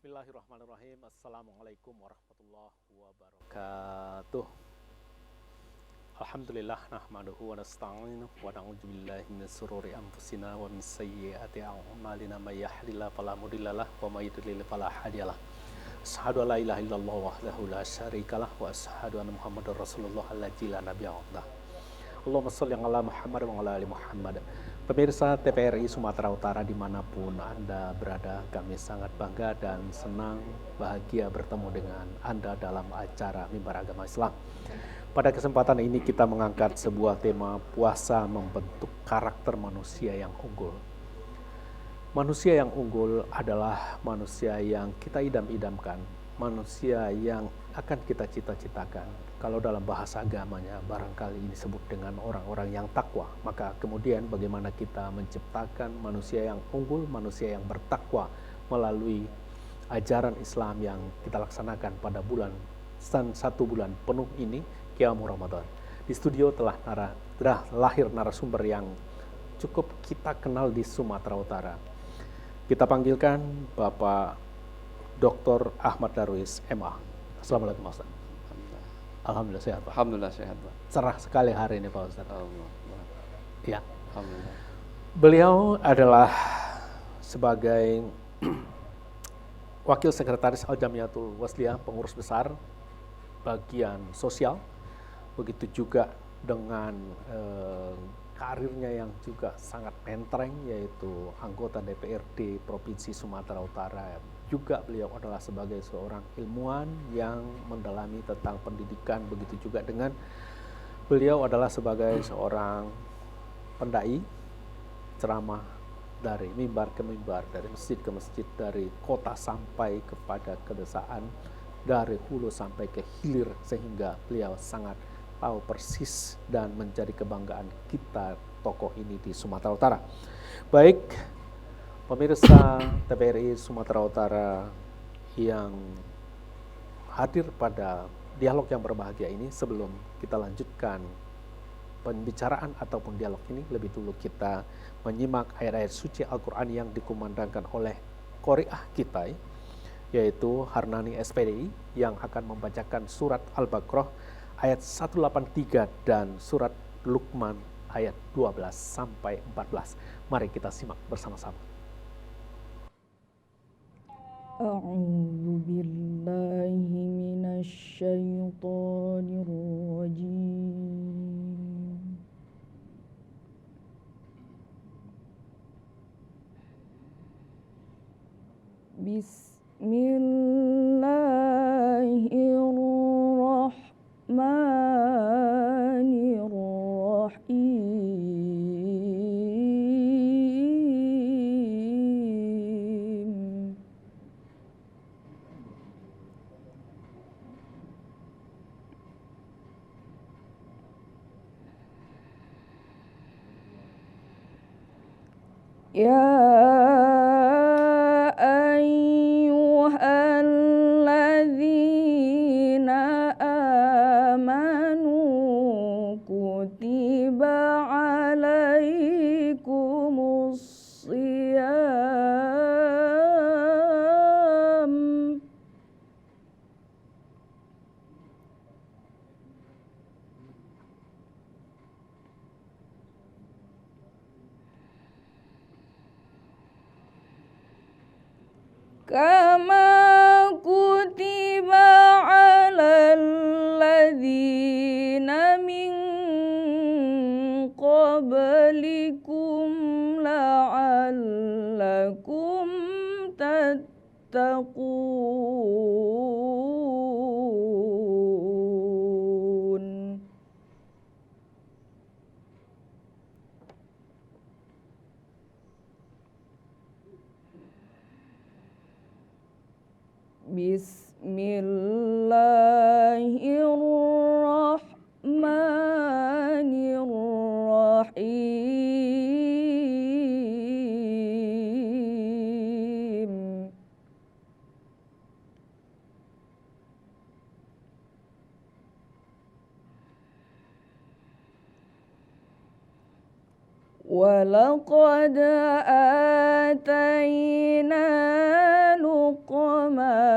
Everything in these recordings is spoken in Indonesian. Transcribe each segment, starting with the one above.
Bismillahirrahmanirrahim. Assalamualaikum warahmatullahi wabarakatuh. Alhamdulillah nahmaduhu wa nasta'inuhu wa na'udzu billahi min shururi anfusina wa min sayyiati a'malina may yahdihillahu fala mudhillalah wa may yudlil fala hadiyalah. Asyhadu an la ilaha illallah wahdahu la syarikalah wa asyhadu anna Muhammadar Rasulullah alladzi la nabiyya ba'dah. Allahumma sholli ala Muhammad wa ala ali Muhammad. Pemirsa TVRI Sumatera Utara dimanapun Anda berada, kami sangat bangga dan senang bahagia bertemu dengan Anda dalam acara Mimbar Agama Islam. Pada kesempatan ini kita mengangkat sebuah tema puasa membentuk karakter manusia yang unggul. Manusia yang unggul adalah manusia yang kita idam-idamkan, manusia yang akan kita cita-citakan. Kalau dalam bahasa agamanya barangkali ini disebut dengan orang-orang yang takwa. Maka kemudian bagaimana kita menciptakan manusia yang unggul, manusia yang bertakwa melalui ajaran Islam yang kita laksanakan pada satu bulan penuh ini, Qiyamul Ramadan. Di studio telah lahir narasumber yang cukup kita kenal di Sumatera Utara. Kita panggilkan Bapak Dr. Ahmad Darwis, MA. Assalamualaikum Pak Ustaz. Alhamdulillah sehat Pak. Alhamdulillah sehat Pak. Cerah sekali hari ini Pak Ustaz. Ya. Alhamdulillah. Beliau adalah sebagai Wakil Sekretaris Al-Jamiatul Wasliyah, pengurus besar bagian sosial. Begitu juga dengan karirnya yang juga sangat pentreng, yaitu anggota DPRD Provinsi Sumatera Utara. Juga beliau adalah sebagai seorang ilmuwan yang mendalami tentang pendidikan. Begitu juga dengan beliau adalah sebagai seorang pendai, ceramah dari mimbar ke mimbar, dari masjid ke masjid, dari kota sampai kepada kedesaan, dari hulu sampai ke hilir, sehingga beliau sangat tahu persis dan menjadi kebanggaan kita tokoh ini di Sumatera Utara. Baik, pemirsa TVRI Sumatera Utara yang hadir pada dialog yang berbahagia ini, sebelum kita lanjutkan pembicaraan ataupun dialog ini, lebih dulu kita menyimak ayat-ayat suci Al-Quran yang dikumandangkan oleh qori'ah kita, yaitu Harnani SPDI, yang akan membacakan surat Al-Baqarah ayat 183 dan surat Luqman ayat 12 sampai 14. Mari kita simak bersama-sama. A'udzu billahi minasy syaithanir rajim. Bismillahirrahmanirrahim. Ya ayyuhalladzina amanu kutiba alaikumus shiyam kama kutiba alal ladzina min qablikum la'allakum tattaqun. Bismillahirrahmanirrahim. Walaqad atayna Luqmanal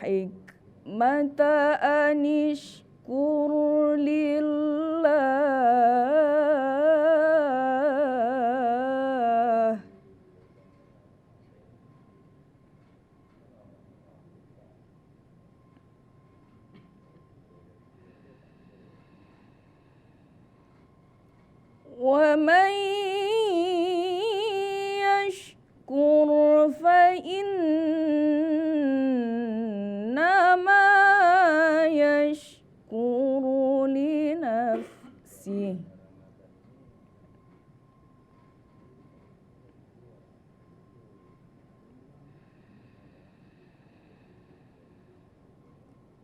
hikmata anishkur lillah. ومن يشكر فإنما يشكر لنفسه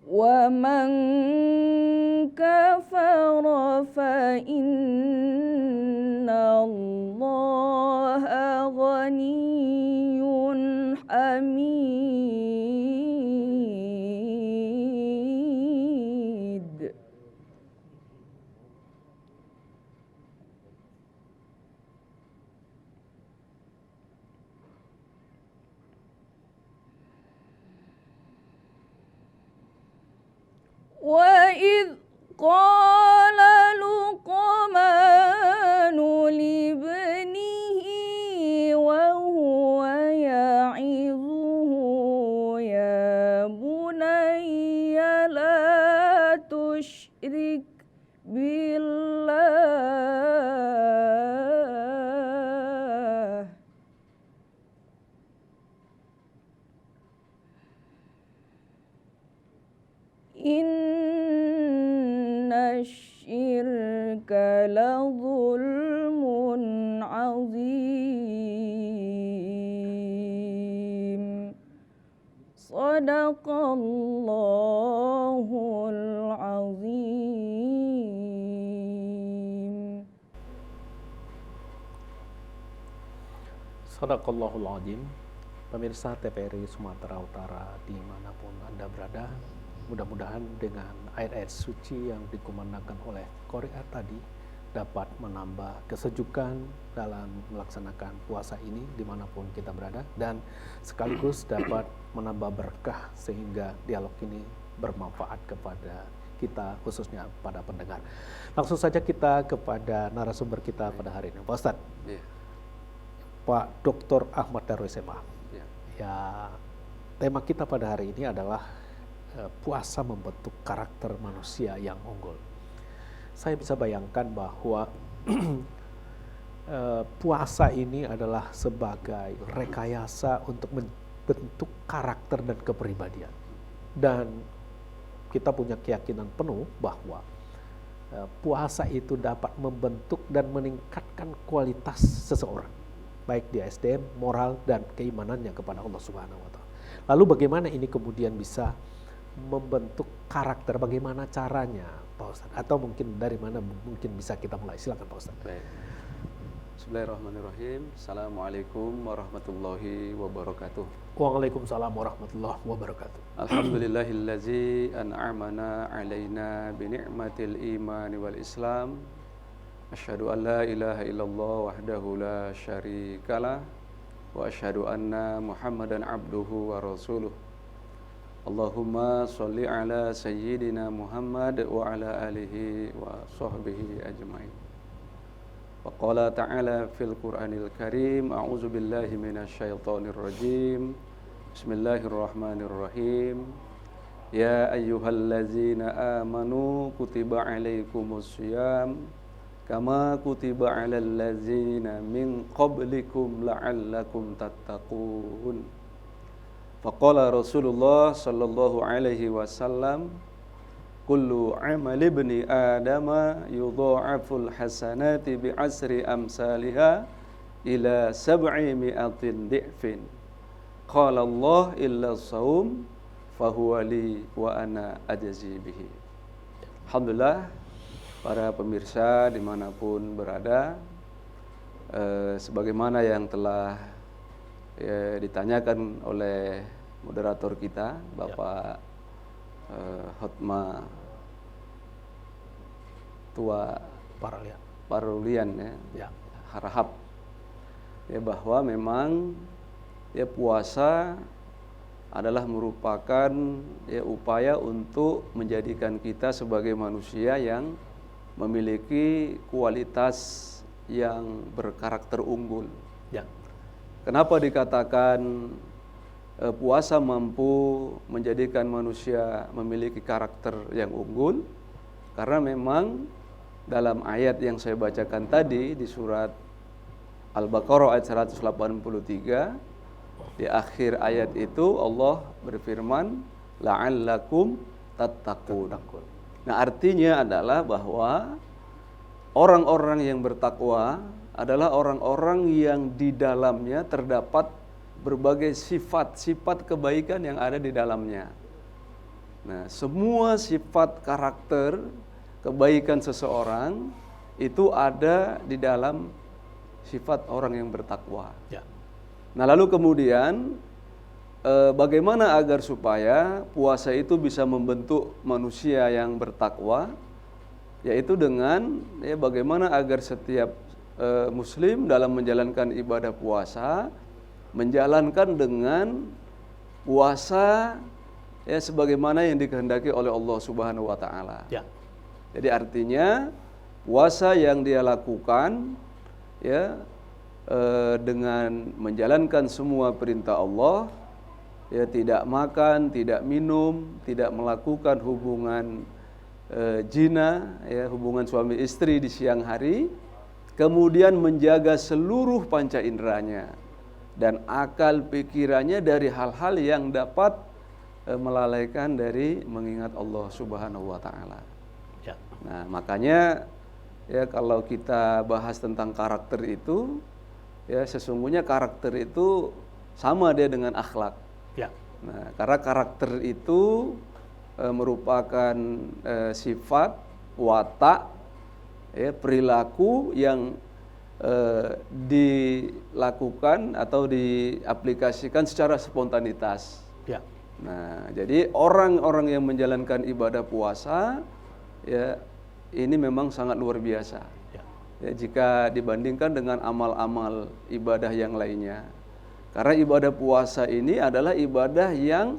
ومن كفر فإن الله غني حميد. وإذ قال لقمان لابنه وهو يعظه يا بني لا تشرك بالله إن الشرك لظلم عظيم. Sadaqallahul azim. Sadaqallahul azim. Pemirsa TVRI Sumatera Utara dimanapun Anda berada, mudah-mudahan dengan ayat-ayat suci yang dikumandangkan oleh Qari'at tadi dapat menambah kesejukan dalam melaksanakan puasa ini dimanapun kita berada, dan sekaligus dapat menambah berkah sehingga dialog ini bermanfaat kepada kita, khususnya pada pendengar. Langsung saja kita kepada narasumber kita pada hari ini, Pak Ustadz. Pak Dr. Ahmad Darwis SMA. Ya, tema kita pada hari ini adalah puasa membentuk karakter manusia yang unggul. Saya bisa bayangkan bahwa puasa ini adalah sebagai rekayasa untuk membentuk karakter dan kepribadian. Dan kita punya keyakinan penuh bahwa puasa itu dapat membentuk dan meningkatkan kualitas seseorang, baik di SDM, moral, dan keimanannya kepada Allah Subhanahu wa Ta'ala. Lalu bagaimana ini kemudian bisa membentuk karakter, bagaimana caranya Pak Ustadz? Atau mungkin dari mana mungkin bisa kita mulai? Silakan Pak Ustadz. Baik. Bismillahirrahmanirrahim. Assalamualaikum warahmatullahi wabarakatuh. Waalaikumsalam warahmatullahi wabarakatuh. Alhamdulillahillazi an'amana alaina bini'matil imani wal islam. Asyhadu an la ilaha illallah wahdahu la syarikalah wa asyhadu anna Muhammadan abduhu wa rasuluh. Allahumma sholli ala sayyidina Muhammad wa ala alihi wa sahbihi ajmain. Wa qala ta'ala fil Qur'anil Karim, a'udzu billahi minasyaitonir rajim. Bismillahirrahmanirrahim. Ya ayyuhallazina amanu kutiba alaikumus syiyam kama kutiba alal ladzina min qablikum la'allakum tattaqun. Faqala Rasulullah sallallahu alaihi wasallam, kullu amali ibni adama yudha'aful hasanati bi'asri amsalha ila 700 di'fin. Qala Allah illa shaum fahuwa li wa ana ajzi bihi. Alhamdulillah, para pemirsa dimanapun berada, sebagaimana yang telah ditanyakan oleh moderator kita, Bapak Hotma Tua Parulian ya, Harahap, ya, bahwa memang ya puasa adalah merupakan ya upaya untuk menjadikan kita sebagai manusia yang memiliki kualitas yang berkarakter unggul. Ya. Kenapa dikatakan puasa mampu menjadikan manusia memiliki karakter yang unggul? Karena memang dalam ayat yang saya bacakan tadi di surat Al-Baqarah ayat 183, di akhir ayat itu Allah berfirman, la'allakum tattaqun. Nah, artinya adalah bahwa orang-orang yang bertakwa adalah orang-orang yang di dalamnya terdapat berbagai sifat-sifat kebaikan yang ada di dalamnya. Nah, semua sifat karakter kebaikan seseorang itu ada di dalam sifat orang yang bertakwa. Ya. Nah, lalu kemudian bagaimana agar supaya puasa itu bisa membentuk manusia yang bertakwa, yaitu dengan ya bagaimana agar setiap muslim dalam menjalankan ibadah puasa menjalankan dengan puasa ya sebagaimana yang dikehendaki oleh Allah Subhanahu wa taala. Ya. Jadi artinya puasa yang dia lakukan ya dengan menjalankan semua perintah Allah, ya tidak makan, tidak minum, tidak melakukan hubungan zina, ya hubungan suami istri di siang hari, kemudian menjaga seluruh panca inderanya dan akal pikirannya dari hal-hal yang dapat melalaikan dari mengingat Allah Subhanahu wa taala. Ya. Nah, makanya ya kalau kita bahas tentang karakter itu, ya sesungguhnya karakter itu sama dia dengan akhlak. Ya. Nah, karena karakter itu merupakan sifat, watak, ya, perilaku yang dilakukan atau diaplikasikan secara spontanitas. Ya. Nah, jadi orang-orang yang menjalankan ibadah puasa, ya ini memang sangat luar biasa. Ya. Ya, jika dibandingkan dengan amal-amal ibadah yang lainnya. Karena ibadah puasa ini adalah ibadah yang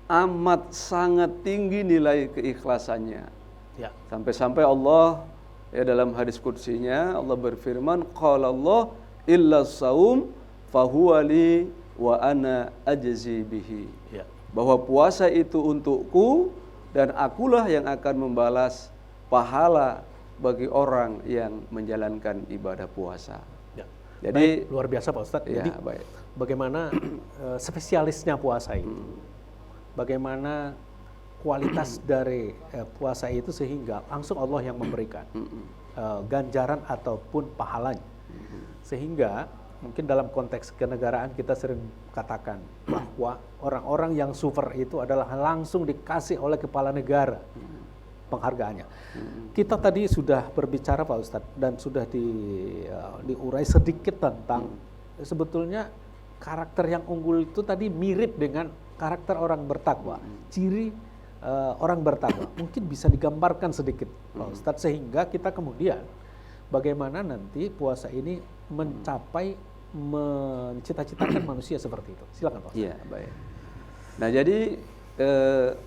amat sangat tinggi nilai keikhlasannya. Ya. Sampai-sampai Allah ya dalam hadis qudsinya Allah berfirman, qala Allah illa saum fahuwa li wa ana ajzi bihi. Ya. Bahwa puasa itu untukku dan akulah yang akan membalas pahala bagi orang yang menjalankan ibadah puasa. Ya. Jadi baik, luar biasa Pak Ustadz. Ya, Jadi baik. bagaimana spesialisnya puasa itu, bagaimana kualitas dari puasa itu sehingga langsung Allah yang memberikan ganjaran ataupun pahalanya. Sehingga mungkin dalam konteks kenegaraan kita sering katakan bahwa orang-orang yang super itu adalah langsung dikasih oleh kepala negara penghargaannya. Kita tadi sudah berbicara Pak Ustadz dan sudah diurai sedikit tentang sebetulnya karakter yang unggul itu tadi mirip dengan karakter orang bertakwa. Ciri orang bertakwa mungkin bisa digambarkan sedikit Pak Ustadz sehingga kita kemudian bagaimana nanti puasa ini mencapai mencita-citakan manusia seperti itu. Silakan Pak Ustadz. Iya, baik. Nah, jadi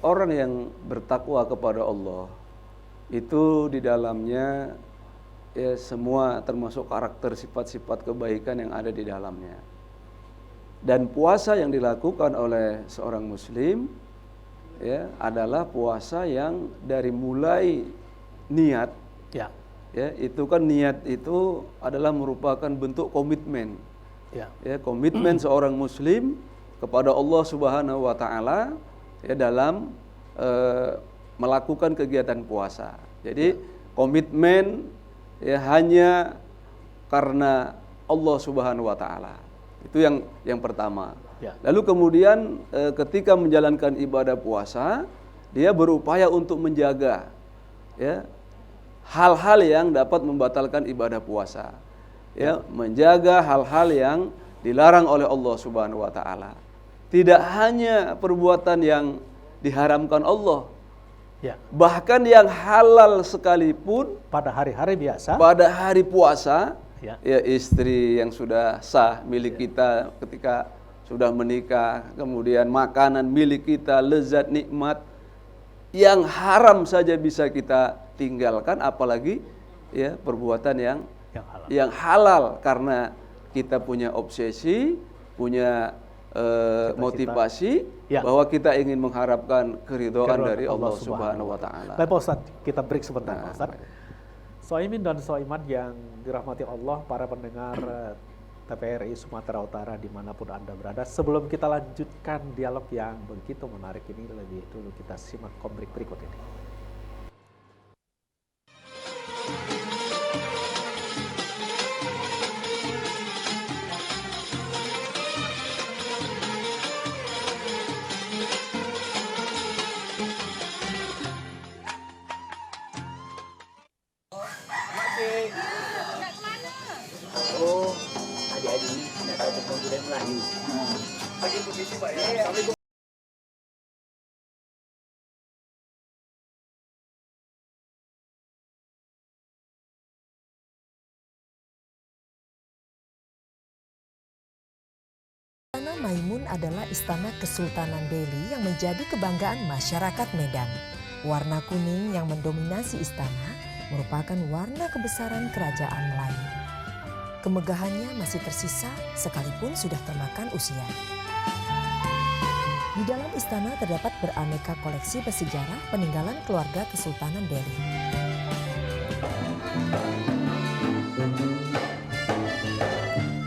orang yang bertakwa kepada Allah itu di dalamnya ya semua termasuk karakter sifat-sifat kebaikan yang ada di dalamnya. Dan puasa yang dilakukan oleh seorang muslim ya adalah puasa yang dari mulai niat Ya. ya itu kan niat itu adalah merupakan bentuk komitmen. Ya. Ya, komitmen seorang muslim kepada Allah Subhanahu wa taala ya dalam melakukan kegiatan puasa. Jadi komitmen ya hanya karena Allah Subhanahu wa taala. Itu yang pertama. Ya. Lalu kemudian ketika menjalankan ibadah puasa, dia berupaya untuk menjaga ya hal-hal yang dapat membatalkan ibadah puasa. Ya, menjaga hal-hal yang dilarang oleh Allah Subhanahu wa taala. Tidak hanya perbuatan yang diharamkan Allah, Ya. bahkan yang halal sekalipun Pada hari-hari biasa. pada hari puasa, Ya. ya istri yang sudah sah milik kita ketika sudah menikah, kemudian makanan milik kita, lezat nikmat yang haram saja bisa kita tinggalkan, apalagi ya perbuatan yang halal karena kita punya obsesi, punya motivasi Ya. bahwa kita ingin mengharapkan keridhaan dari Allah Subhanahu wa taala. Baik Pak Ustadz, kita break sebentar Pak Nah, Ustadz. Soimin dan Soimat yang dirahmati Allah, para pendengar TVRI Sumatera Utara dimanapun Anda berada. Sebelum kita lanjutkan dialog yang begitu menarik ini, lebih dulu kita simak komik berikut ini. Oh, adik-adik ini nak tahu tentang budaya Melayu. Bagi posisi Pak ya. Assalamualaikum. Istana Maimun adalah istana Kesultanan Delhi yang menjadi kebanggaan masyarakat Medan. Warna kuning yang mendominasi istana merupakan warna kebesaran kerajaan Melayu. Kemegahannya masih tersisa sekalipun sudah termakan usia. Di dalam istana terdapat beraneka koleksi bersejarah peninggalan keluarga Kesultanan Delhi.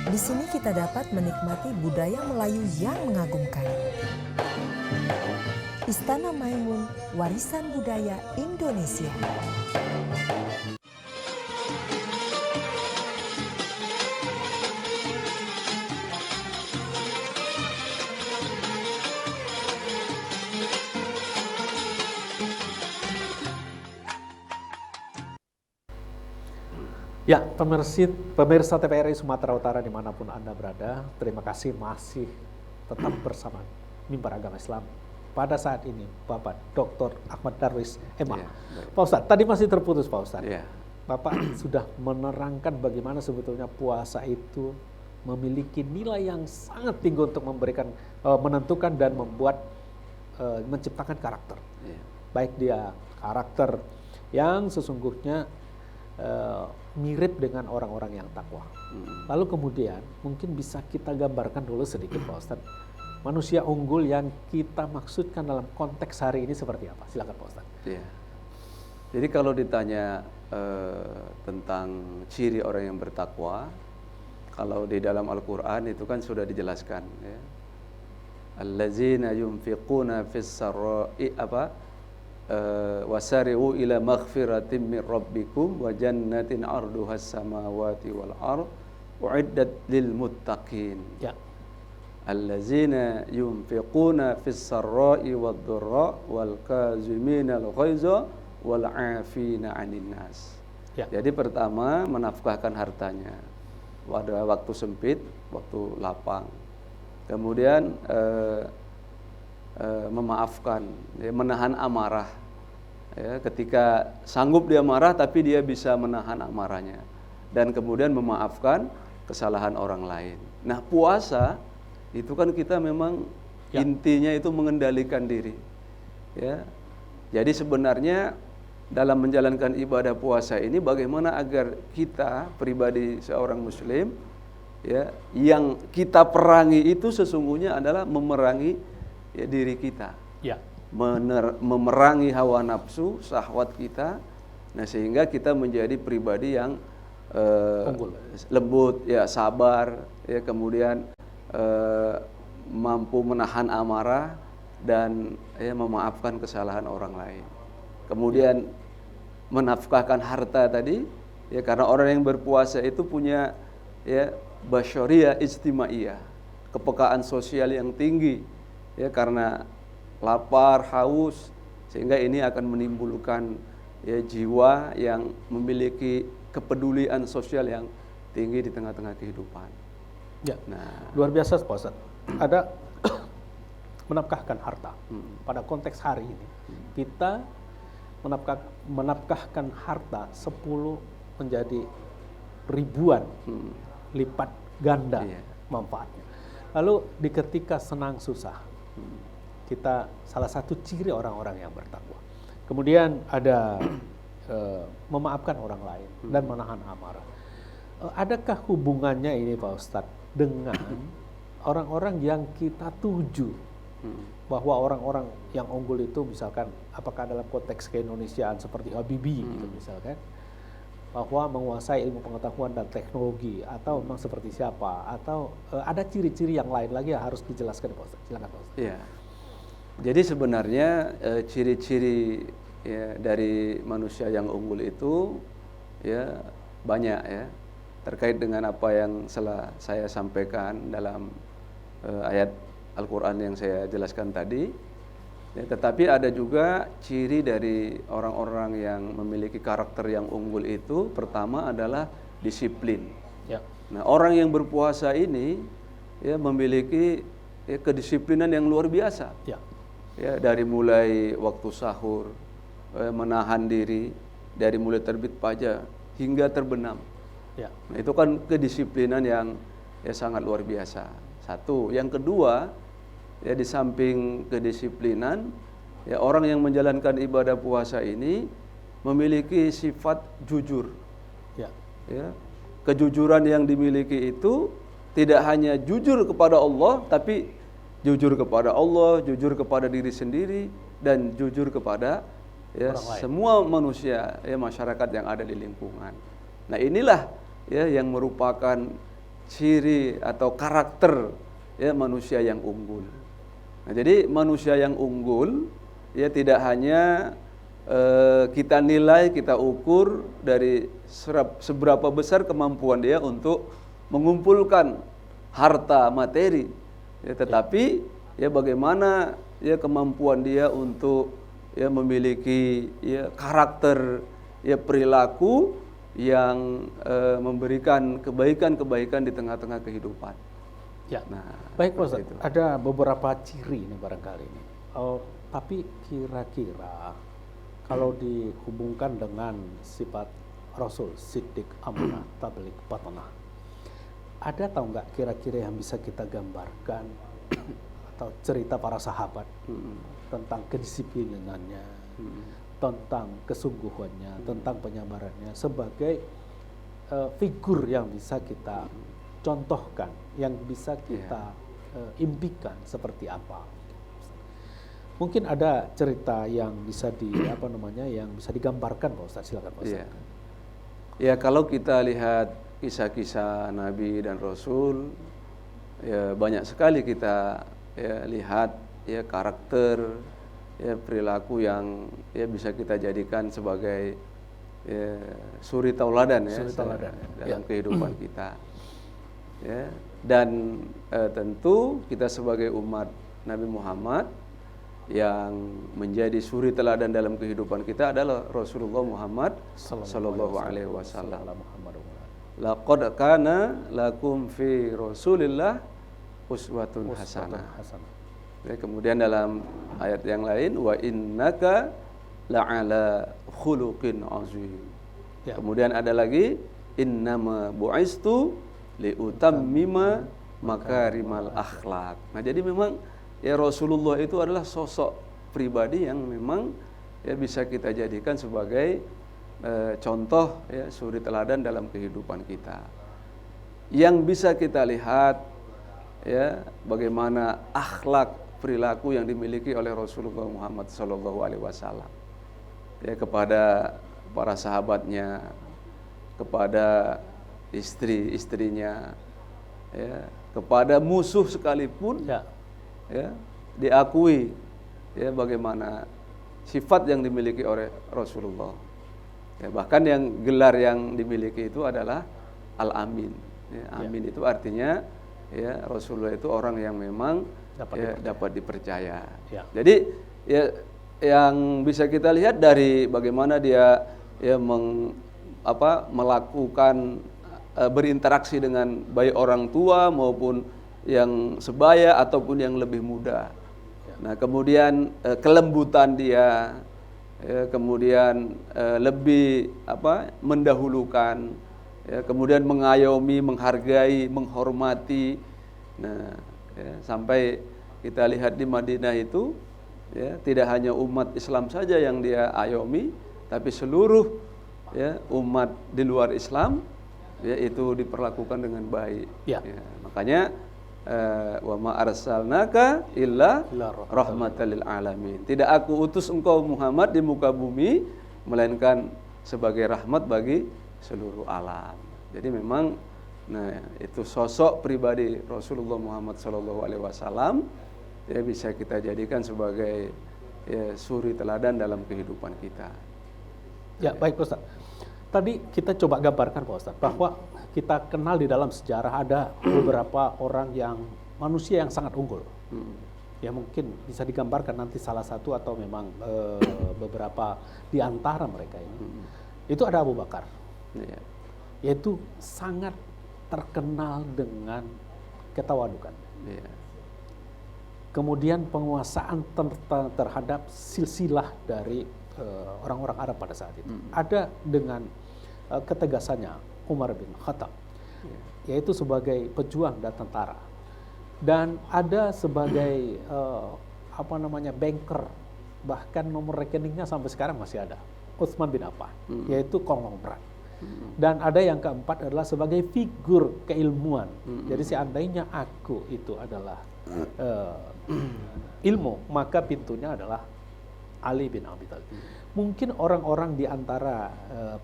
Di sini kita dapat menikmati budaya Melayu yang mengagumkan. Istana Maimun, warisan budaya Indonesia. Ya, pemirsa TVRI Sumatera Utara dimanapun Anda berada, terima kasih masih tetap bersama Mimbar Agama Islam. Pada saat ini, Bapak Dr. Ahmad Darwis, MA. Ya, Pak Ustadz, tadi masih terputus Pak Ustadz. Ya. Bapak sudah menerangkan bagaimana sebetulnya puasa itu memiliki nilai yang sangat tinggi untuk memberikan, menentukan dan membuat, menciptakan karakter. Ya. Baik dia karakter yang sesungguhnya mirip dengan orang-orang yang takwa. Lalu kemudian mungkin bisa kita gambarkan dulu sedikit Pak Ustadz, manusia unggul yang kita maksudkan dalam konteks hari ini seperti apa? Silakan Pak Ustadz. Ya. Jadi kalau ditanya tentang ciri orang yang bertakwa, kalau di dalam Al-Quran itu kan sudah dijelaskan ya. Allazina yunfiquna fis sarra'i wasari'u ila maghfiratin min rabbikum wa jannatin 'arduhas samawati wal ard u'iddat lil muttaqin. Ya. Allazina yunfiquna fis sarra'i wad dharra wal kazimina al ghaiza wal 'afina 'anil nas. Ya. Jadi pertama menafkahkan hartanya pada waktu sempit, waktu lapang. Kemudian memaafkan, ya, menahan amarah. Ya, ketika sanggup dia marah, tapi dia bisa menahan amarahnya. Dan kemudian memaafkan kesalahan orang lain. Nah, puasa itu kan kita memang intinya itu mengendalikan diri. Ya, jadi sebenarnya dalam menjalankan ibadah puasa ini bagaimana agar kita pribadi seorang Muslim, ya, yang kita perangi itu sesungguhnya adalah memerangi ya, diri kita, Ya. memerangi hawa nafsu, syahwat kita, nah sehingga kita menjadi pribadi yang Unggul. lembut, ya sabar, ya kemudian mampu menahan amarah dan ya memaafkan kesalahan orang lain. Kemudian menafkahkan harta tadi, ya karena orang yang berpuasa itu punya ya basyariyah ijtimaiyah. kepekaan sosial yang tinggi, ya, karena lapar, haus, sehingga ini akan menimbulkan ya jiwa yang memiliki kepedulian sosial yang tinggi di tengah-tengah kehidupan. Ya, Nah, luar biasa Pak Ustadz. Ada menafkahkan harta. Pada konteks hari ini, kita menafkahkan harta 10 menjadi ribuan lipat ganda Iya. manfaatnya. Lalu di ketika senang susah, kita salah satu ciri orang-orang yang bertakwa. Kemudian ada memaafkan orang lain dan menahan amarah. Adakah hubungannya ini Pak Ustadz dengan orang-orang yang kita tuju? Bahwa orang-orang yang unggul itu misalkan apakah dalam konteks keindonesiaan seperti Habibie gitu misalkan, bahwa menguasai ilmu pengetahuan dan teknologi, atau memang seperti siapa, atau ada ciri-ciri yang lain lagi yang harus dijelaskan Pak Ustadz? Silakan Pak Ustadz. iya. Jadi sebenarnya ciri-ciri ya, dari manusia yang unggul itu ya banyak ya, terkait dengan apa yang saya sampaikan dalam ayat Al-Quran yang saya jelaskan tadi. Ya, tetapi ada juga ciri dari orang-orang yang memiliki karakter yang unggul itu, pertama adalah disiplin. Ya. Nah, orang yang berpuasa ini ya memiliki ya, kedisiplinan yang luar biasa. Ya. Ya, dari mulai waktu sahur, menahan diri dari mulai terbit fajar hingga terbenam. Ya. Nah, itu kan kedisiplinan yang ya sangat luar biasa. Satu, yang kedua, ya di samping kedisiplinan, ya orang yang menjalankan ibadah puasa ini memiliki sifat jujur. Ya. Ya, kejujuran yang dimiliki itu tidak hanya jujur kepada Allah, tapi jujur kepada Allah, jujur kepada diri sendiri, dan jujur kepada ya semua manusia, ya masyarakat yang ada di lingkungan. Nah, inilah ya yang merupakan ciri atau karakter ya manusia yang unggul. Nah, jadi manusia yang unggul ya tidak hanya kita nilai, kita ukur dari seberapa besar kemampuan dia untuk mengumpulkan harta materi, ya, tetapi ya bagaimana ya kemampuan dia untuk ya memiliki ya karakter, ya perilaku yang memberikan kebaikan-kebaikan di tengah-tengah kehidupan. Ya. Nah, baik Pak Ustadz, itu. ada beberapa ciri ini barangkali ini. Tapi kira-kira kalau dihubungkan dengan sifat Rasul, Siddiq, Amanah, Tabligh, Batanah, ada tahu nggak kira-kira yang bisa kita gambarkan atau cerita para sahabat tentang kedisiplinannya, tentang kesungguhannya, tentang penyabarannya sebagai figur yang bisa kita contohkan, yang bisa kita impikan seperti apa? Mungkin ada cerita yang bisa yang bisa digambarkan Pak Ustadz, silakan Pak Ustadz. Ya, kalau kita lihat kisah-kisah Nabi dan Rasul, ya banyak sekali kita ya lihat ya karakter, ya perilaku yang ya bisa kita jadikan sebagai ya, suri tauladan ya dalam kehidupan kita. Ya, dan tentu kita sebagai umat Nabi Muhammad yang menjadi suri teladan dalam kehidupan kita adalah Rasulullah Muhammad sallallahu alaihi wasallam. Laqad kana lakum fi Rasulillah uswatun hasanah. Ya, kemudian dalam ayat yang lain, wa innaka la'ala khuluqin azim. Ya. Kemudian ada lagi, innama bu'istu liutammima makarimal akhlak. Nah, jadi memang ya Rasulullah itu adalah sosok pribadi yang memang ya bisa kita jadikan sebagai contoh ya suri teladan dalam kehidupan kita. Yang bisa kita lihat ya bagaimana akhlak perilaku yang dimiliki oleh Rasulullah Muhammad SAW ya kepada para sahabatnya, kepada istri-istrinya, ya, kepada musuh sekalipun ya diakui ya bagaimana sifat yang dimiliki oleh Rasulullah. Ya, bahkan yang gelar yang dimiliki itu adalah Al-Amin. Ya, Amin itu artinya ya Rasulullah itu orang yang memang dapat dipercaya. Ya. Jadi ya yang bisa kita lihat dari bagaimana dia ya melakukan berinteraksi dengan baik orang tua maupun yang sebaya ataupun yang lebih muda. Nah, kemudian kelembutan dia, ya, kemudian lebih mendahulukan, ya, kemudian mengayomi, menghargai, menghormati. Nah, ya, sampai kita lihat di Madinah itu, ya, tidak hanya umat Islam saja yang dia ayomi, tapi seluruh, ya, umat di luar Islam, ya, itu diperlakukan dengan baik. Ya. Ya, makanya wa ma arsalnaka illa rahmatan lil alamin. Tidak aku utus engkau Muhammad di muka bumi melainkan sebagai rahmat bagi seluruh alam. Jadi memang itu sosok pribadi Rasulullah Muhammad SAW ya bisa kita jadikan sebagai ya, suri teladan dalam kehidupan kita. Ya, baik Pak Ustaz. Tadi kita coba gambarkan Pak Ustaz bahwa kita kenal di dalam sejarah ada beberapa orang yang manusia yang sangat unggul. Ya mungkin bisa digambarkan nanti salah satu atau memang beberapa di antara mereka ini. Itu ada Abu Bakar. Ya. Yaitu sangat terkenal dengan ketawadukan. Ya. Kemudian penguasaan terhadap silsilah dari orang-orang Arab pada saat itu. Ada dengan ketegasannya Umar bin Khattab, yaitu sebagai pejuang dan tentara. Dan ada sebagai banker, bahkan nomor rekeningnya sampai sekarang masih ada, Utsman bin Affan, yaitu konglomerat. Dan ada yang keempat adalah sebagai figur keilmuan. Jadi seandainya aku itu adalah ilmu, maka pintunya adalah Ali bin Abi Thalib. Mungkin orang-orang di antara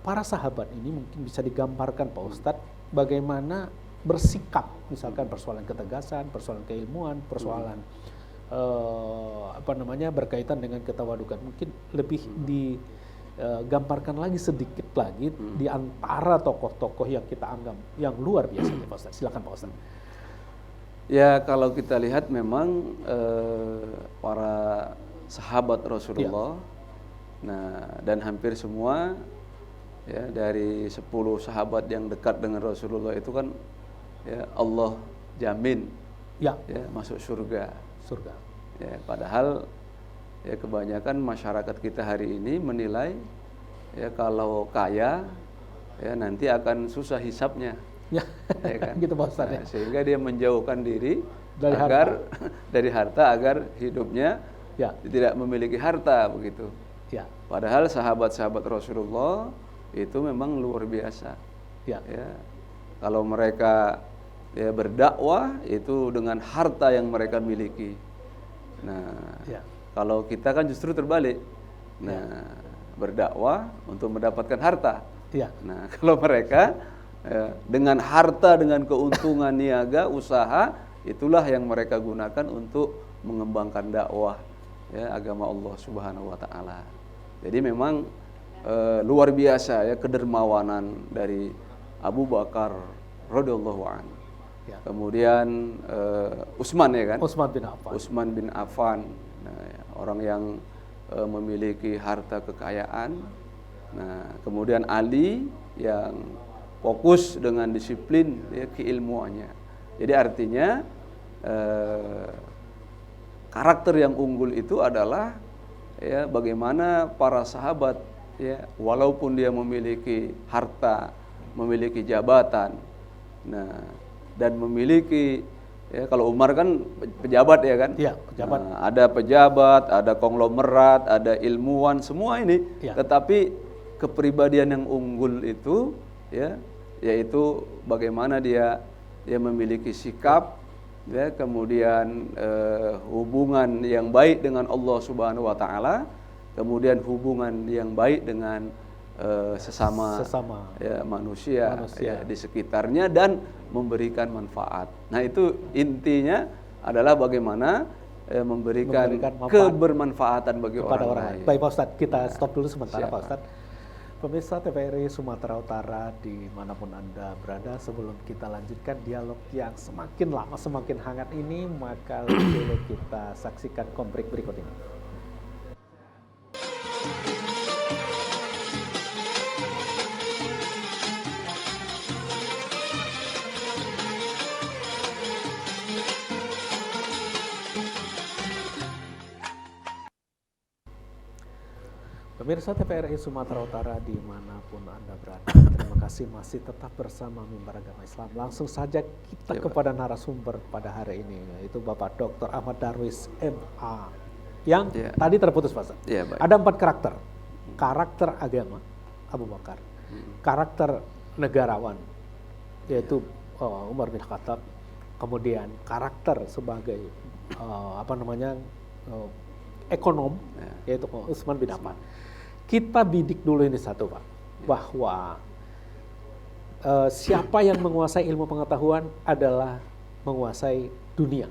para sahabat ini mungkin bisa digambarkan Pak Ustadz bagaimana bersikap, misalkan persoalan ketegasan, persoalan keilmuan, persoalan berkaitan dengan ketawadukan. Mungkin lebih digambarkan lagi sedikit lagi di antara tokoh-tokoh yang kita anggap yang luar biasa Pak Ustadz. Silakan Pak Ustadz. Ya, kalau kita lihat memang para sahabat Rasulullah, nah, dan hampir semua ya dari 10 sahabat yang dekat dengan Rasulullah itu kan ya Allah jamin ya masuk surga. Ya, padahal ya kebanyakan masyarakat kita hari ini menilai ya kalau kaya ya nanti akan susah hisapnya. Ya kan? Gitu Pak Ustadz, nah, sehingga dia menjauhkan diri dari harta agar hidupnya tidak memiliki harta begitu. Ya. Padahal sahabat-sahabat Rasulullah itu memang luar biasa. Ya. Kalau mereka ya berdakwah itu dengan harta yang mereka miliki. Nah, kalau kita kan justru terbalik. Nah, berdakwah untuk mendapatkan harta. Nah, kalau mereka dengan harta, dengan keuntungan niaga, usaha, itulah yang mereka gunakan untuk mengembangkan dakwah ya agama Allah Subhanahu wa taala. Jadi memang luar biasa ya kedermawanan dari Abu Bakar radhiyallahu anhu. Ya. Kemudian Utsman ya kan? Utsman bin Affan. Nah, ya, orang yang memiliki harta kekayaan. Nah, kemudian Ali yang fokus dengan disiplin ya, keilmuannya. Jadi artinya karakter yang unggul itu adalah ya bagaimana para sahabat ya walaupun dia memiliki harta, memiliki jabatan, nah dan memiliki ya kalau Umar kan pejabat ya kan? Ya, pejabat. Nah, ada pejabat, ada konglomerat, ada ilmuwan semua ini, tetapi kepribadian yang unggul itu ya yaitu bagaimana dia memiliki sikap ya, kemudian hubungan yang baik dengan Allah Subhanahu wa taala, kemudian hubungan yang baik dengan sesama ya, manusia ya, di sekitarnya dan memberikan manfaat. Nah, itu intinya adalah bagaimana memberikan kebermanfaatan bagi orang lain. Baik Pak Ustadz, kita stop dulu sementara Pak Ustadz. Pemirsa TVRI Sumatera Utara dimanapun Anda berada, sebelum kita lanjutkan dialog yang semakin lama semakin hangat ini, maka lebih dulu kita saksikan komplek berikut ini. Pemirsa TVRI Sumatera Utara dimanapun Anda berada, terima kasih masih tetap bersama Mimbar Agama Islam. Langsung saja kita kepada narasumber pada hari ini, yaitu Bapak Dr. Ahmad Darwis MA, yang tadi terputus Pak. Ada 4 karakter. Karakter agama, Abu Bakar. Karakter negarawan, yaitu Umar bin Khattab. Kemudian karakter sebagai ekonom, yaitu Utsman bin Affan. Kita bidik dulu ini satu Pak, bahwa siapa yang menguasai ilmu pengetahuan adalah menguasai dunia.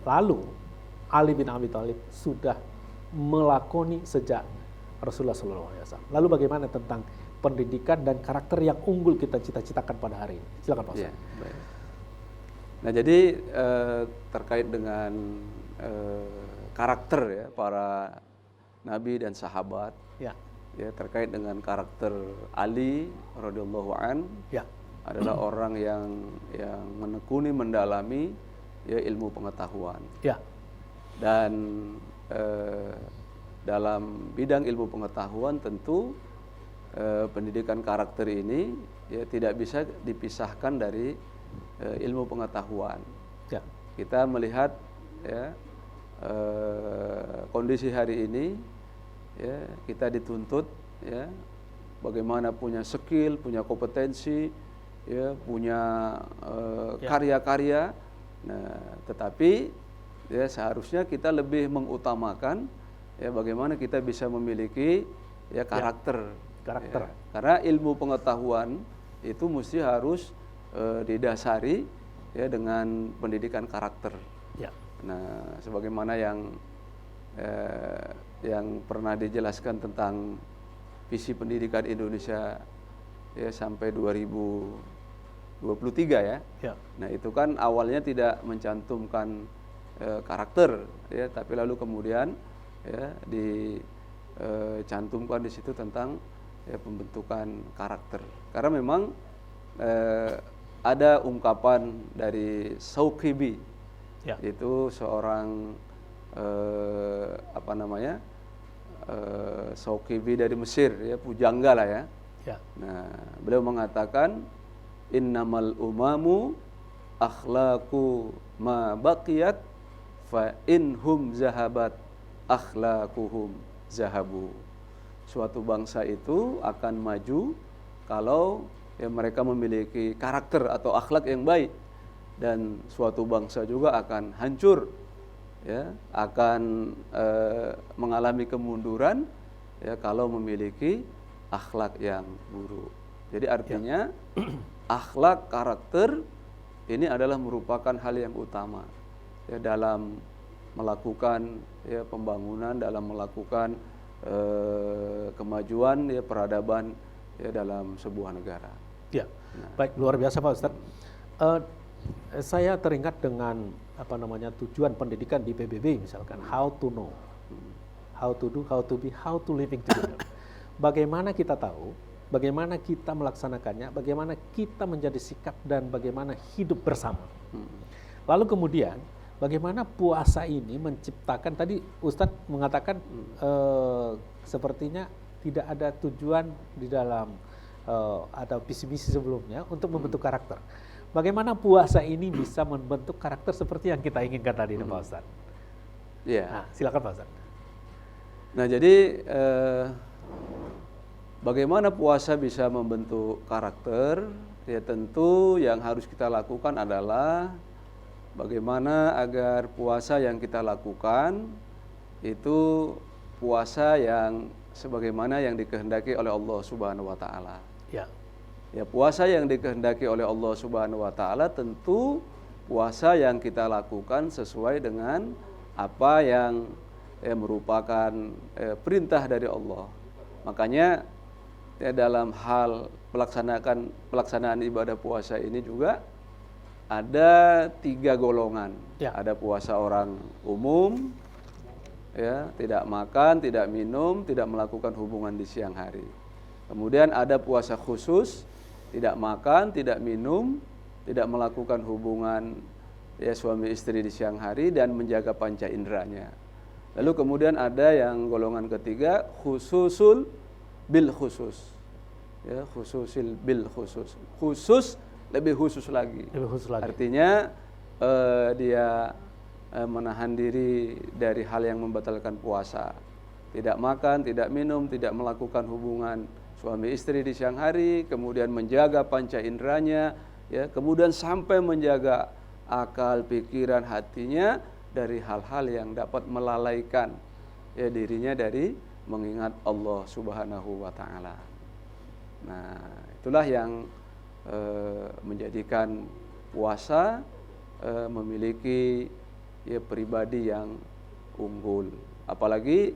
Lalu Ali bin Abi Thalib sudah melakoni sejak Rasulullah SAW. Lalu bagaimana tentang pendidikan dan karakter yang unggul kita cita-citakan pada hari ini? Silakan Pak Ustaz. Nah jadi terkait dengan karakter ya para nabi dan sahabat, ya terkait dengan karakter Ali radhiyallahu an, adalah orang yang menekuni mendalami ya ilmu pengetahuan. Dan dalam bidang ilmu pengetahuan tentu pendidikan karakter ini ya tidak bisa dipisahkan dari ilmu pengetahuan. Kita melihat ya kondisi hari ini, ya kita dituntut ya bagaimana punya skill, punya kompetensi, ya punya karya-karya. Nah, tetapi ya seharusnya kita lebih mengutamakan ya bagaimana kita bisa memiliki ya karakter. Ya. Karena ilmu pengetahuan itu mesti harus didasari ya dengan pendidikan karakter. Nah, sebagaimana yang pernah dijelaskan tentang visi pendidikan Indonesia ya sampai 2023 ya. Nah, itu kan awalnya tidak mencantumkan karakter ya, tapi lalu kemudian ya dicantumkan di situ tentang ya pembentukan karakter. Karena memang ada ungkapan dari Syauqibi, itu seorang Syauqibi dari Mesir ya, pujangga lah ya. Nah, beliau mengatakan innamal umamu akhlaqu ma baqiyat fa inhum zahabat akhlaquhum zahabu. Suatu bangsa itu akan maju kalau ya mereka memiliki karakter atau akhlak yang baik, dan suatu bangsa juga akan hancur ya, akan mengalami kemunduran ya kalau memiliki akhlak yang buruk. Jadi artinya akhlak, karakter ini adalah merupakan hal yang utama ya dalam melakukan ya pembangunan, dalam melakukan kemajuan ya peradaban ya dalam sebuah negara. Baik, luar biasa Pak Ustadz. Saya teringat dengan tujuan pendidikan di PBB misalkan, how to know, how to do, how to be, how to living together. Bagaimana kita tahu, bagaimana kita melaksanakannya, bagaimana kita menjadi sikap dan bagaimana hidup bersama. Lalu kemudian bagaimana puasa ini menciptakan, tadi Ustadz mengatakan sepertinya tidak ada tujuan di dalam atau visi misi sebelumnya untuk membentuk karakter. Bagaimana puasa ini bisa membentuk karakter seperti yang kita inginkan tadi, Pak Ustadz? Nah, silakan Pak Ustadz. Nah, jadi bagaimana puasa bisa membentuk karakter? Ya tentu yang harus kita lakukan adalah bagaimana agar puasa yang kita lakukan itu puasa yang sebagaimana yang dikehendaki oleh Allah Subhanahu wa taala. Ya, puasa yang dikehendaki oleh Allah Subhanahu wa taala tentu puasa yang kita lakukan sesuai dengan apa yang merupakan perintah dari Allah. Makanya ya, dalam hal pelaksanaan ibadah puasa ini juga ada 3 golongan. Ya. Ada puasa orang umum, ya, tidak makan, tidak minum, tidak melakukan hubungan di siang hari. Kemudian ada puasa khusus, tidak makan, tidak minum, tidak melakukan hubungan ya suami istri di siang hari dan menjaga panca inderanya. Lalu kemudian ada yang golongan ketiga, khususul bil khusus. Ya, khususil bil khusus. Khusus lebih khusus lagi. Lebih khusus lagi. Artinya dia menahan diri dari hal yang membatalkan puasa. Tidak makan, tidak minum, tidak melakukan hubungan suami istri di siang hari, kemudian menjaga panca inderanya, ya, kemudian sampai menjaga akal, pikiran, hatinya dari hal-hal yang dapat melalaikan ya dirinya dari mengingat Allah Subhanahu wa taala. Nah, itulah yang menjadikan puasa memiliki ya pribadi yang unggul. Apalagi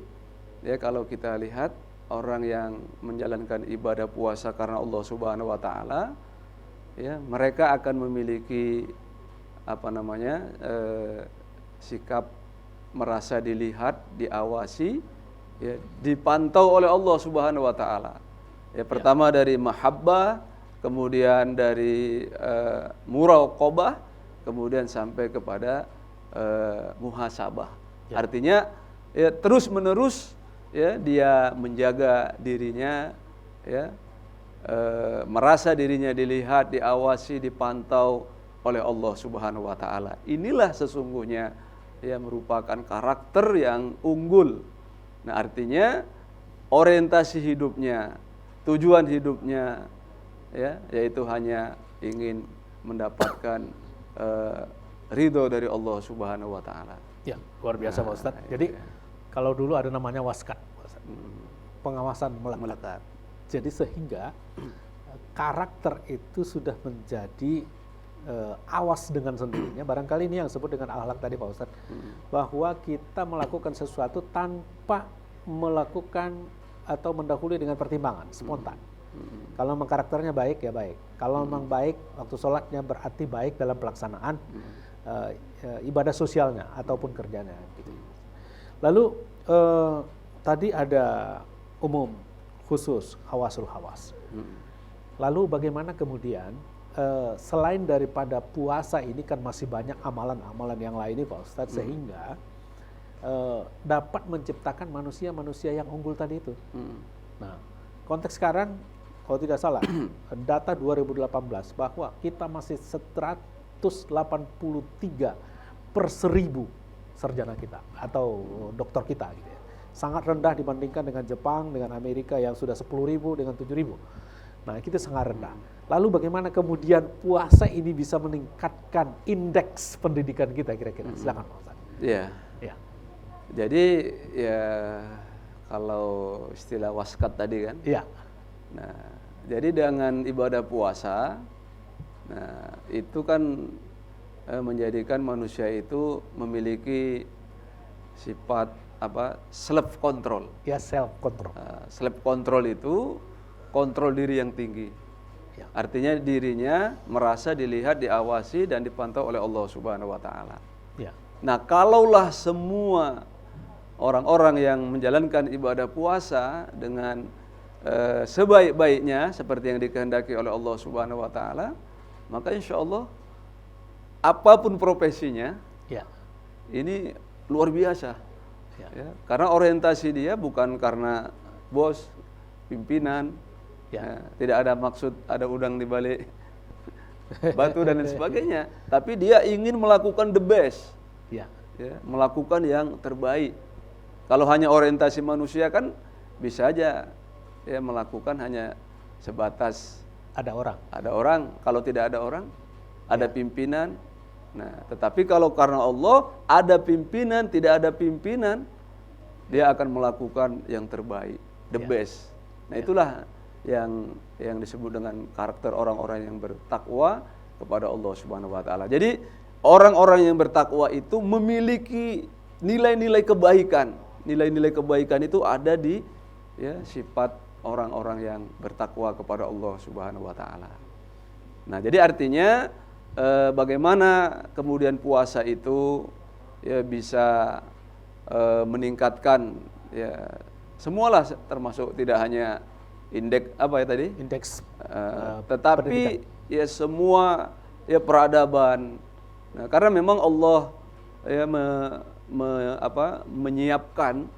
ya kalau kita lihat orang yang menjalankan ibadah puasa karena Allah Subhanahu wa taala, ya, mereka akan memiliki sikap merasa dilihat, diawasi, ya, dipantau oleh Allah Subhanahu wa taala. Ya, pertama dari mahabbah, kemudian dari muraqabah, kemudian sampai kepada muhasabah. Ya. Artinya ya terus menerus ya dia menjaga dirinya, ya, merasa dirinya dilihat, diawasi, dipantau oleh Allah Subhanahu wa taala. Inilah sesungguhnya ya merupakan karakter yang unggul. Nah, artinya orientasi hidupnya, tujuan hidupnya ya yaitu hanya ingin mendapatkan ridho dari Allah Subhanahu wa taala. Ya, luar biasa Pak Ustadz. Jadi kalau dulu ada namanya waskat, pengawasan melekat. Jadi sehingga karakter itu sudah menjadi awas dengan sendirinya. Barangkali ini yang disebut dengan akhlak tadi Pak Ustadz, bahwa kita melakukan sesuatu tanpa melakukan atau mendahului dengan pertimbangan, spontan. Kalau memang karakternya baik ya baik. Kalau memang baik waktu sholatnya berarti baik dalam pelaksanaan ibadah sosialnya ataupun kerjanya. Gitu. Lalu tadi ada umum, khusus, hawasul hawas. Lalu bagaimana kemudian selain daripada puasa ini kan masih banyak amalan-amalan yang lainnya Pak Ustadz, sehingga dapat menciptakan manusia-manusia yang unggul tadi itu. Nah, konteks sekarang kalau tidak salah data 2018 bahwa kita masih 183 per 1000 sarjana kita atau dokter kita gitu ya. Sangat rendah dibandingkan dengan Jepang, dengan Amerika yang sudah 10.000 dengan 7.000. Nah, kita sangat rendah. Lalu bagaimana kemudian puasa ini bisa meningkatkan indeks pendidikan kita kira-kira? Silakan Pak Ustaz. Iya. Ya. Jadi ya kalau istilah waskat tadi kan. Iya. Nah, jadi dengan ibadah puasa, nah itu kan menjadikan manusia itu memiliki sifat self control. Ya, self control. Self control itu kontrol diri yang tinggi. Ya. Artinya dirinya merasa dilihat, diawasi dan dipantau oleh Allah Subhanahu wa taala. Ya. Nah, kalaulah semua orang-orang yang menjalankan ibadah puasa dengan sebaik-baiknya seperti yang dikehendaki oleh Allah Subhanahu wa taala, maka insya Allah apapun profesinya, ya, ini luar biasa. Ya. Ya, karena orientasi dia bukan karena bos, pimpinan, ya, tidak ada maksud ada udang di balik batu dan lain sebagainya, tapi dia ingin melakukan the best, ya, melakukan yang terbaik. Kalau hanya orientasi manusia kan bisa aja ya melakukan hanya sebatas ada orang. Kalau tidak ada orang, ada pimpinan. Nah, tetapi kalau karena Allah ada pimpinan, tidak ada pimpinan, dia akan melakukan yang terbaik, the best. Nah, itulah yang disebut dengan karakter orang-orang yang bertakwa kepada Allah Subhanahu wa taala. Jadi, orang-orang yang bertakwa itu memiliki nilai-nilai kebaikan. Nilai-nilai kebaikan itu ada di sifat orang-orang yang bertakwa kepada Allah Subhanahu wa taala. Nah, jadi artinya bagaimana kemudian puasa itu ya bisa meningkatkan ya semualah, termasuk tidak hanya indeks apa ya tadi? Indeks Tetapi ya semua ya peradaban. Nah, karena memang Allah ya menyiapkan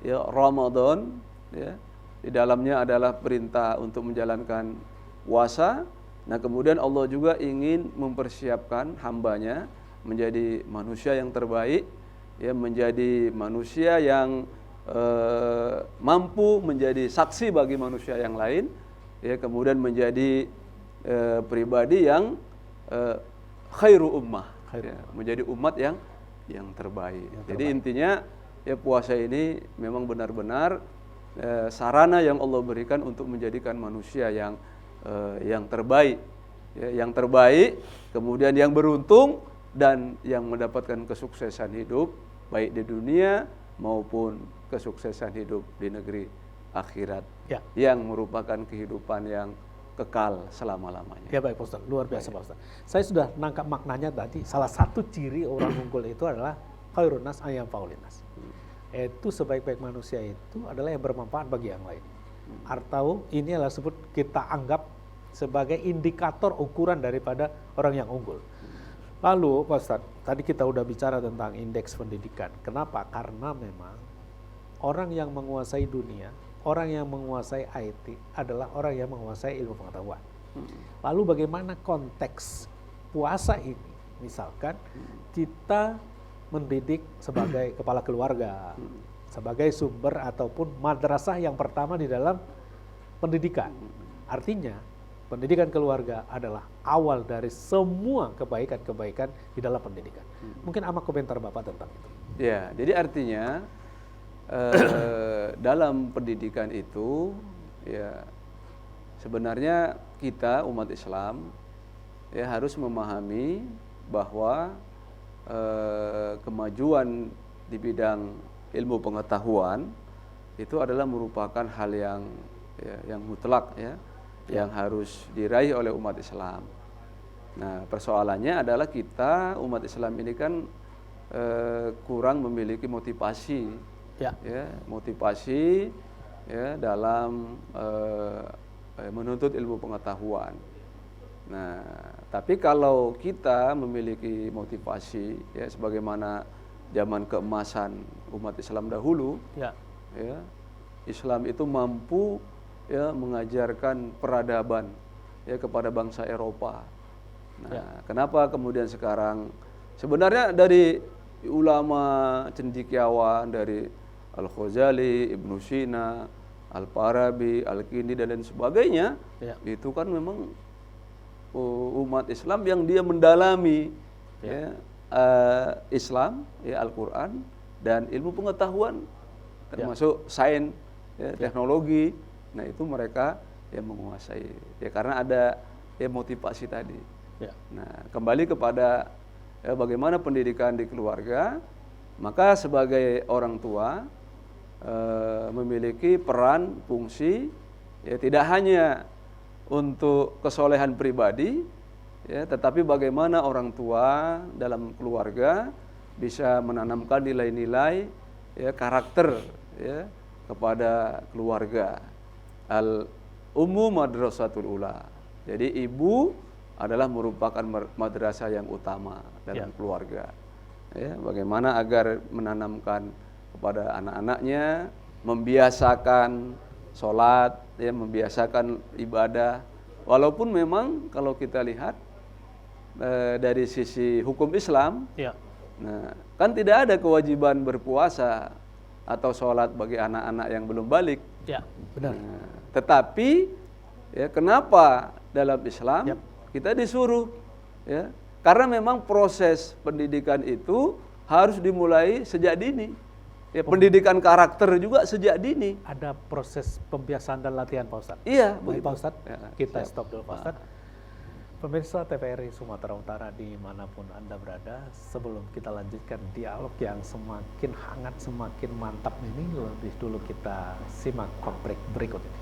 ya Ramadan ya, di dalamnya adalah perintah untuk menjalankan puasa. Nah, kemudian Allah juga ingin mempersiapkan hambanya menjadi manusia yang terbaik, ya, menjadi manusia yang mampu menjadi saksi bagi manusia yang lain, ya, kemudian menjadi pribadi yang khairu ummah, ya, menjadi umat yang terbaik. Jadi intinya ya puasa ini memang benar-benar sarana yang Allah berikan untuk menjadikan manusia yang terbaik, ya, yang terbaik, kemudian yang beruntung dan yang mendapatkan kesuksesan hidup baik di dunia maupun kesuksesan hidup di negeri akhirat, ya, yang merupakan kehidupan yang kekal selama-lamanya. Ya baik Pak Ustaz, luar biasa Pak Ustaz. Saya sudah nangkap maknanya tadi. Salah satu ciri orang unggul itu adalah khairun nas ayyam faulinas. Itu sebaik-baik manusia itu adalah yang bermanfaat bagi yang lain. Atau ini adalah sebut kita anggap sebagai indikator ukuran daripada orang yang unggul. Lalu Pak Ustaz, tadi kita udah bicara tentang indeks pendidikan. Kenapa? Karena memang orang yang menguasai dunia, orang yang menguasai IT adalah orang yang menguasai ilmu pengetahuan. Lalu bagaimana konteks puasa ini? Misalkan kita mendidik sebagai kepala keluarga, sebagai sumber ataupun madrasah yang pertama di dalam pendidikan. Artinya pendidikan keluarga adalah awal dari semua kebaikan-kebaikan di dalam pendidikan. Mungkin apa komentar Bapak tentang itu? Ya, jadi artinya dalam pendidikan itu ya sebenarnya kita umat Islam ya harus memahami bahwa kemajuan di bidang ilmu pengetahuan itu adalah merupakan hal yang mutlak, ya, yang harus diraih oleh umat Islam. Nah, persoalannya adalah kita umat Islam ini kan kurang memiliki motivasi, ya, motivasi ya dalam menuntut ilmu pengetahuan. Nah, tapi kalau kita memiliki motivasi, ya, sebagaimana zaman keemasan umat Islam dahulu, ya, Islam itu mampu ya mengajarkan peradaban ya kepada bangsa Eropa. Nah, kenapa kemudian sekarang sebenarnya dari ulama cendekiawan dari Al-Ghazali, Ibnu Sina, Al-Farabi, Al-Kindi dan lain sebagainya, itu kan memang umat Islam yang dia mendalami Islam, ya, Al-Quran dan ilmu pengetahuan termasuk sains, ya, teknologi. Nah, itu mereka yang menguasai, ya, karena ada ya motivasi tadi. Nah, kembali kepada bagaimana pendidikan di keluarga, maka sebagai orang tua memiliki peran fungsi, ya, tidak hanya untuk kesolehan pribadi, ya, tetapi bagaimana orang tua dalam keluarga bisa menanamkan nilai-nilai, ya, karakter, ya, kepada keluarga. Al-ummu madrasatul ula. Jadi ibu adalah merupakan madrasah yang utama dalam keluarga. Ya, bagaimana agar menanamkan kepada anak-anaknya, membiasakan sholat, ya, membiasakan ibadah. Walaupun memang kalau kita lihat dari sisi hukum Islam, nah, kan tidak ada kewajiban berpuasa atau sholat bagi anak-anak yang belum balik. Ya, benar. Nah, tetapi ya kenapa dalam Islam kita disuruh, ya, karena memang proses pendidikan itu harus dimulai sejak dini. Ya, pendidikan karakter juga sejak dini. Ada proses pembiasaan dan latihan Pak Ustadz. Iya, baik Pak Ustadz, kita siap. stop dulu Pak Ustadz. Pemirsa TVRI Sumatera Utara dimanapun Anda berada, sebelum kita lanjutkan dialog yang semakin hangat, semakin mantap ini, lebih dulu kita simak break berikut ini.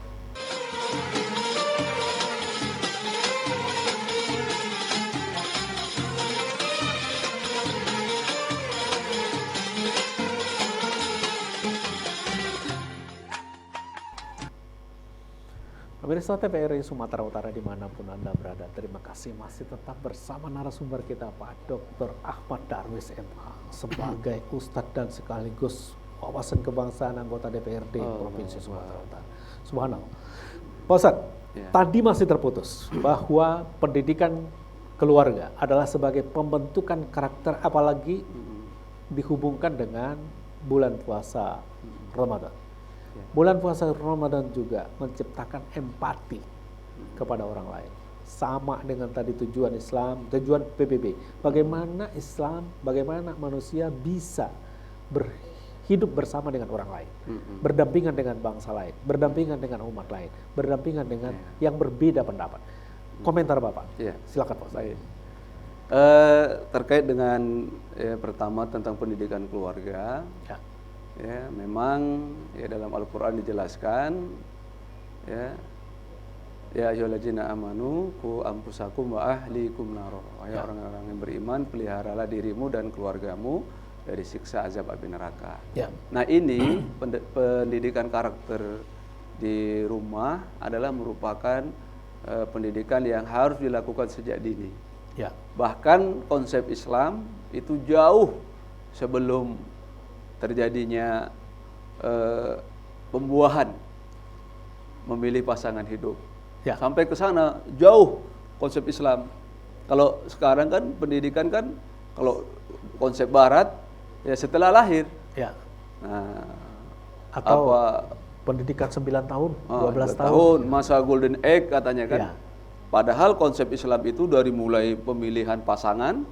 Pemirsa TVRI Sumatera Utara dimanapun Anda berada, terima kasih masih tetap bersama narasumber kita Pak Dr. Ahmad Darwis MA sebagai Ustadz dan sekaligus wawasan kebangsaan anggota DPRD Provinsi Sumatera Utara. Subhanallah. Pak Ustadz, tadi masih terputus bahwa pendidikan keluarga adalah sebagai pembentukan karakter, apalagi dihubungkan dengan bulan puasa Ramadan. Bulan puasa Ramadan juga menciptakan empati kepada orang lain. Sama dengan tadi tujuan Islam, tujuan PBB. Bagaimana Islam, bagaimana manusia bisa hidup bersama dengan orang lain. Berdampingan dengan bangsa lain, berdampingan dengan umat lain, berdampingan dengan yang berbeda pendapat. Komentar Bapak, silakan Pak. Baik. Terkait dengan pertama tentang pendidikan keluarga. Ya, memang dalam Al-Quran dijelaskan ya ayyuhallazina amanu qu anfusakum wa ahlikum nar. Ya orang-orang yang beriman, peliharalah dirimu dan keluargamu dari siksa azab api neraka. Nah, ini pendidikan karakter di rumah adalah merupakan pendidikan yang harus dilakukan sejak dini. Bahkan konsep Islam itu jauh sebelum terjadinya pembuahan memilih pasangan hidup. Sampai ke sana jauh konsep Islam. Kalau sekarang kan pendidikan kan kalau konsep Barat ya setelah lahir. Nah, atau pendidikan 9 tahun, 12 tahun, masa golden egg katanya kan. Padahal konsep Islam itu dari mulai pemilihan pasangan,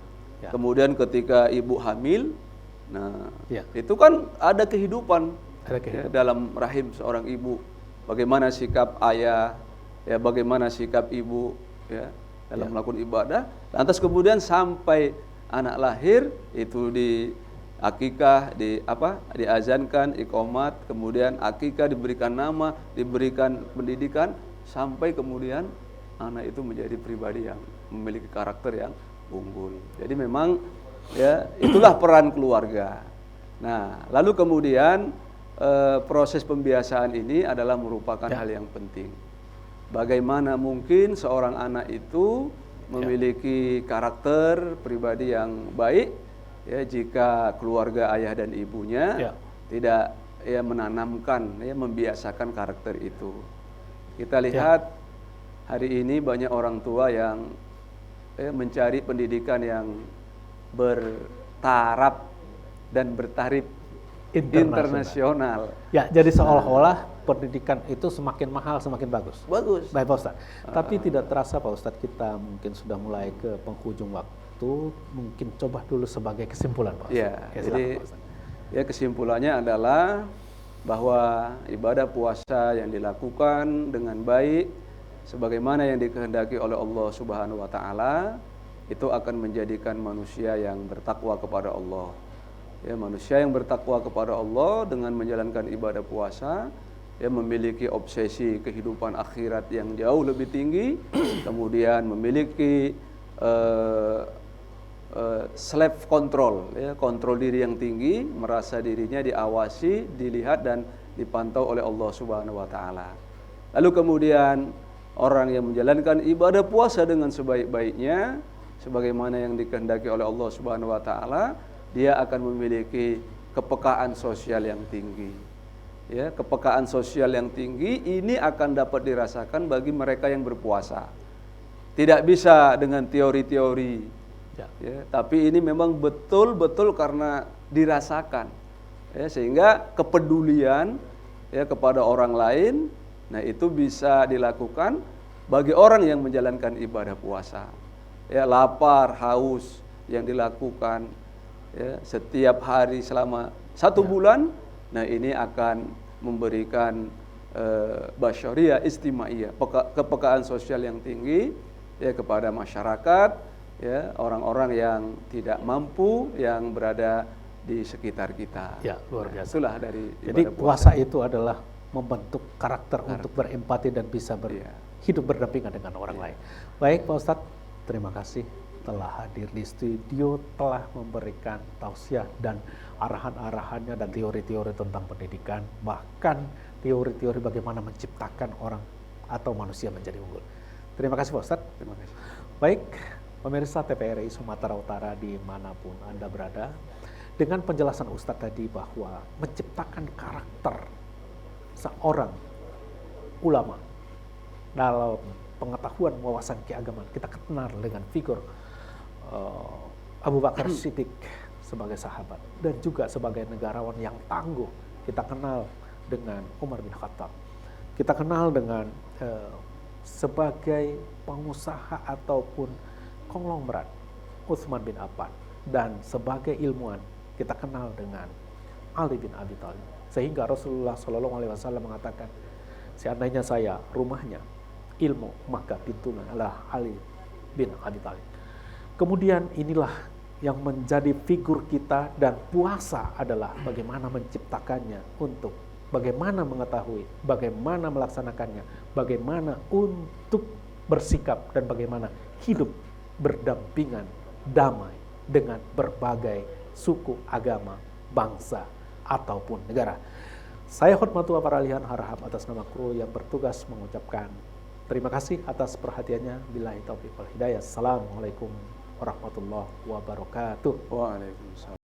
kemudian ketika ibu hamil. Nah, itu kan ada kehidupan, dalam rahim seorang ibu. Bagaimana sikap ayah, bagaimana sikap ibu, dalam melakukan ibadah. Lantas kemudian sampai anak lahir itu di akikah, diazankan, iqomat, kemudian akikah, diberikan nama, diberikan pendidikan, sampai kemudian anak itu menjadi pribadi yang memiliki karakter yang unggul. Jadi memang itulah peran keluarga. Nah, lalu kemudian proses pembiasaan ini adalah merupakan hal yang penting. Bagaimana mungkin seorang anak itu memiliki karakter pribadi yang baik jika keluarga ayah dan ibunya tidak menanamkan, membiasakan karakter itu. Kita lihat hari ini banyak orang tua yang mencari pendidikan yang bertaraf dan bertarif internasional. Jadi seolah-olah pendidikan itu semakin mahal semakin bagus. Baik Pak Ustadz. Tapi tidak terasa Pak Ustadz, kita mungkin sudah mulai ke penghujung waktu. Mungkin coba dulu sebagai kesimpulan Pak Ustadz. Jadi kesimpulannya adalah bahwa ibadah puasa yang dilakukan dengan baik sebagaimana yang dikehendaki oleh Allah Subhanahu wa taala itu akan menjadikan manusia yang bertakwa kepada Allah. Manusia yang bertakwa kepada Allah dengan menjalankan ibadah puasa, memiliki obsesi kehidupan akhirat yang jauh lebih tinggi, kemudian memiliki self control, kontrol diri yang tinggi, merasa dirinya diawasi, dilihat dan dipantau oleh Allah Subhanahu wa taala. Lalu kemudian orang yang menjalankan ibadah puasa dengan sebaik-baiknya sebagaimana yang dikehendaki oleh Allah Subhanahu wa taala, dia akan memiliki kepekaan sosial yang tinggi. Kepekaan sosial yang tinggi ini akan dapat dirasakan bagi mereka yang berpuasa. Tidak bisa dengan teori-teori. Tapi ini memang betul-betul karena dirasakan. Sehingga kepedulian kepada orang lain, nah itu bisa dilakukan bagi orang yang menjalankan ibadah puasa. Lapar, haus yang dilakukan setiap hari selama 1 bulan, nah ini akan memberikan basyariyah istimaiyah, kepekaan sosial yang tinggi kepada masyarakat, orang-orang yang tidak mampu yang berada di sekitar kita. Luar biasa. Itulah dari jadi puasa itu adalah membentuk karakter untuk berempati dan bisa Iya. hidup berdampingan dengan orang lain. Baik Pak Ustadz, terima kasih telah hadir di studio, telah memberikan tausiah dan arahan-arahannya dan teori-teori tentang pendidikan, bahkan teori-teori bagaimana menciptakan orang atau manusia menjadi unggul. Terima kasih Pak Ustadz. Terima kasih. Baik, pemirsa TVRI Sumatera Utara dimanapun Anda berada, dengan penjelasan Ustadz tadi bahwa menciptakan karakter seorang ulama dalam pengetahuan wawasan keagamaan, kita kenal dengan figur Abu Bakar Siddiq sebagai sahabat dan juga sebagai negarawan yang tangguh. Kita kenal dengan Umar bin Khattab. Kita kenal dengan sebagai pengusaha ataupun konglomerat Utsman bin Affan, dan sebagai ilmuwan kita kenal dengan Ali bin Abi Thalib. Sehingga Rasulullah SAW mengatakan, seandainya saya rumahnya ilmu, maka pintunya adalah Ali bin Abi Thalib. Kemudian inilah yang menjadi figur kita, dan puasa adalah bagaimana menciptakannya untuk bagaimana mengetahui, bagaimana melaksanakannya, bagaimana untuk bersikap, dan bagaimana hidup berdampingan damai dengan berbagai suku, agama, bangsa, ataupun negara. Saya Hotmatua Paralihan Harahap atas nama kru yang bertugas mengucapkan terima kasih atas perhatiannya. Billahi taufiq wal hidayah. Assalamualaikum warahmatullahi wabarakatuh. Waalaikumsalam.